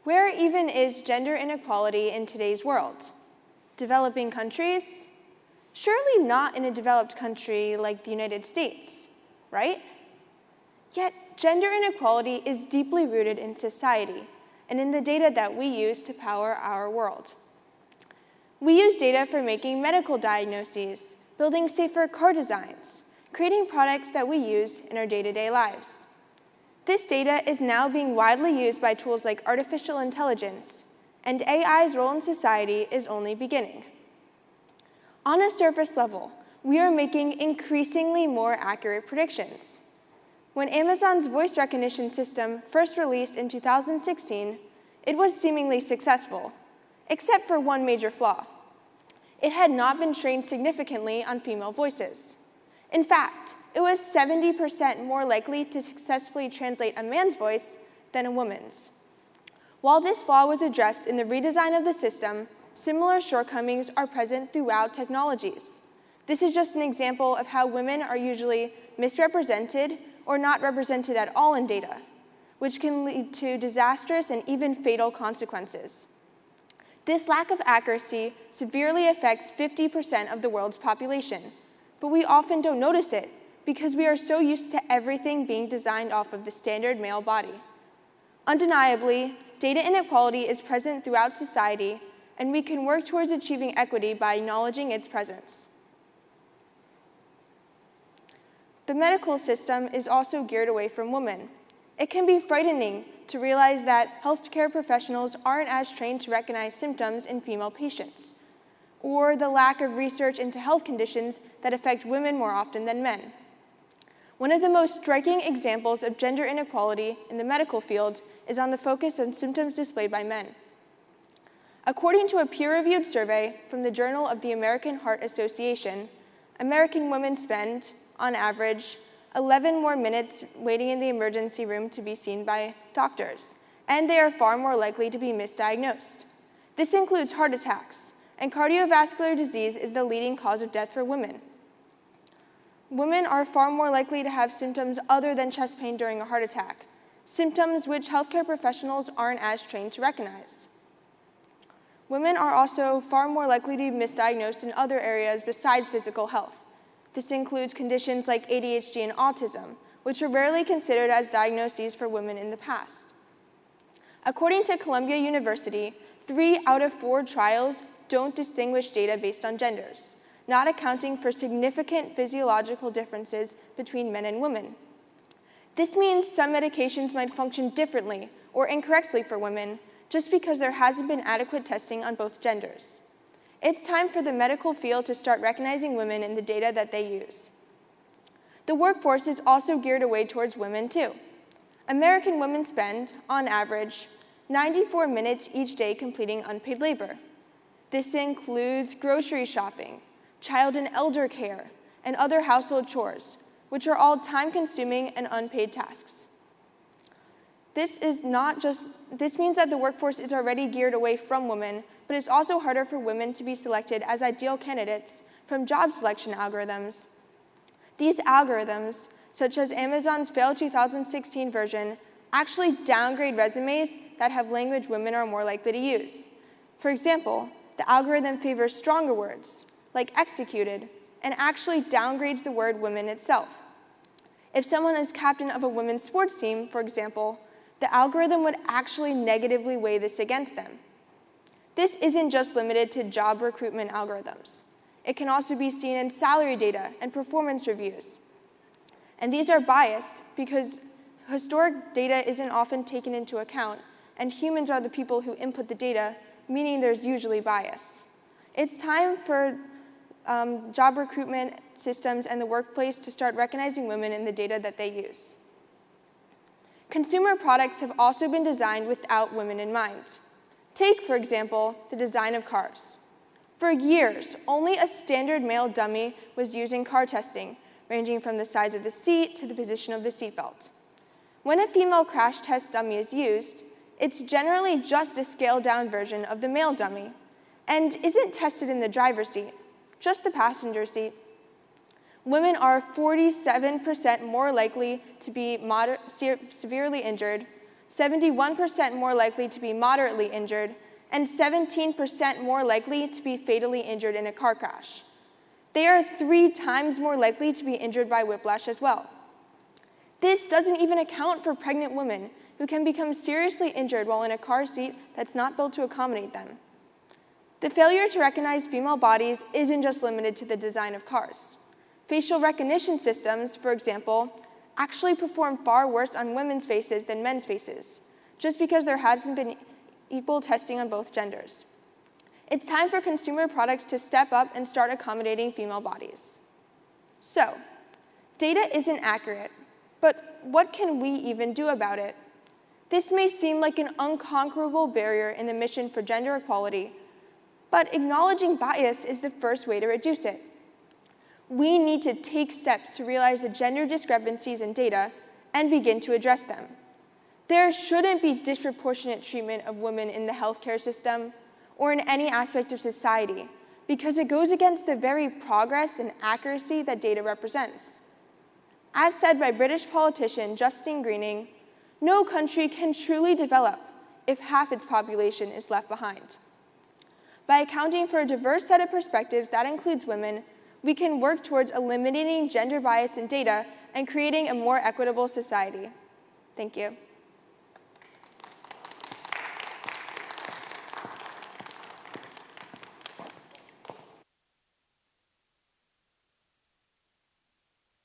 Where even is gender inequality in today's world? Developing countries? Surely not in a developed country like the United States, right? Yet, gender inequality is deeply rooted in society and in the data that we use to power our world. We use data for making medical diagnoses, building safer car designs, creating products that we use in our day-to-day lives. This data is now being widely used by tools like artificial intelligence, and AI's role in society is only beginning. On a surface level, we are making increasingly more accurate predictions. When Amazon's voice recognition system first released in 2016, it was seemingly successful, except for one major flaw. It had not been trained significantly on female voices. In fact, it was 70% more likely to successfully translate a man's voice than a woman's. While this flaw was addressed in the redesign of the system, similar shortcomings are present throughout technologies. This is just an example of how women are usually misrepresented or not represented at all in data, which can lead to disastrous and even fatal consequences. This lack of accuracy severely affects 50% of the world's population, but we often don't notice it because we are so used to everything being designed off of the standard male body. Undeniably, data inequality is present throughout society, and we can work towards achieving equity by acknowledging its presence. The medical system is also geared away from women. It can be frightening to realize that healthcare professionals aren't as trained to recognize symptoms in female patients, or the lack of research into health conditions that affect women more often than men. One of the most striking examples of gender inequality in the medical field is on the focus on symptoms displayed by men. According to a peer-reviewed survey from the Journal of the American Heart Association, American women spend, on average, 11 more minutes waiting in the emergency room to be seen by doctors, and they are far more likely to be misdiagnosed. This includes heart attacks, and cardiovascular disease is the leading cause of death for women. Women are far more likely to have symptoms other than chest pain during a heart attack, symptoms which healthcare professionals aren't as trained to recognize. Women are also far more likely to be misdiagnosed in other areas besides physical health. This includes conditions like ADHD and autism, which were rarely considered as diagnoses for women in the past. According to Columbia University, 3 out of 4 trials don't distinguish data based on genders, not accounting for significant physiological differences between men and women. This means some medications might function differently or incorrectly for women just because there hasn't been adequate testing on both genders. It's time for the medical field to start recognizing women in the data that they use. The workforce is also geared away towards women too. American women spend, on average, 94 minutes each day completing unpaid labor. This includes grocery shopping, child and elder care, and other household chores, which are all time-consuming and unpaid tasks. This means that the workforce is already geared away from women, but it's also harder for women to be selected as ideal candidates from job selection algorithms. These algorithms, such as Amazon's failed 2016 version, actually downgrade resumes that have language women are more likely to use. For example, the algorithm favors stronger words, like executed, and actually downgrades the word women itself. If someone is captain of a women's sports team, for example, the algorithm would actually negatively weigh this against them. This isn't just limited to job recruitment algorithms. It can also be seen in salary data and performance reviews. And these are biased because historic data isn't often taken into account, and humans are the people who input the data, meaning there's usually bias. It's time for job recruitment systems and the workplace to start recognizing women in the data that they use. Consumer products have also been designed without women in mind. Take, for example, the design of cars. For years, only a standard male dummy was used in car testing, ranging from the size of the seat to the position of the seatbelt. When a female crash test dummy is used, it's generally just a scaled-down version of the male dummy, and isn't tested in the driver's seat, just the passenger seat. Women are 47% more likely to be severely injured, 71% more likely to be moderately injured, and 17% more likely to be fatally injured in a car crash. They are 3 times more likely to be injured by whiplash as well. This doesn't even account for pregnant women who can become seriously injured while in a car seat that's not built to accommodate them. The failure to recognize female bodies isn't just limited to the design of cars. Facial recognition systems, for example, actually perform far worse on women's faces than men's faces, just because there hasn't been equal testing on both genders. It's time for consumer products to step up and start accommodating female bodies. So, data isn't accurate, but what can we even do about it? This may seem like an unconquerable barrier in the mission for gender equality, but acknowledging bias is the first way to reduce it. We need to take steps to realize the gender discrepancies in data and begin to address them. There shouldn't be disproportionate treatment of women in the healthcare system or in any aspect of society because it goes against the very progress and accuracy that data represents. As said by British politician Justine Greening, no country can truly develop if half its population is left behind. By accounting for a diverse set of perspectives that includes women, we can work towards eliminating gender bias in data and creating a more equitable society. Thank you.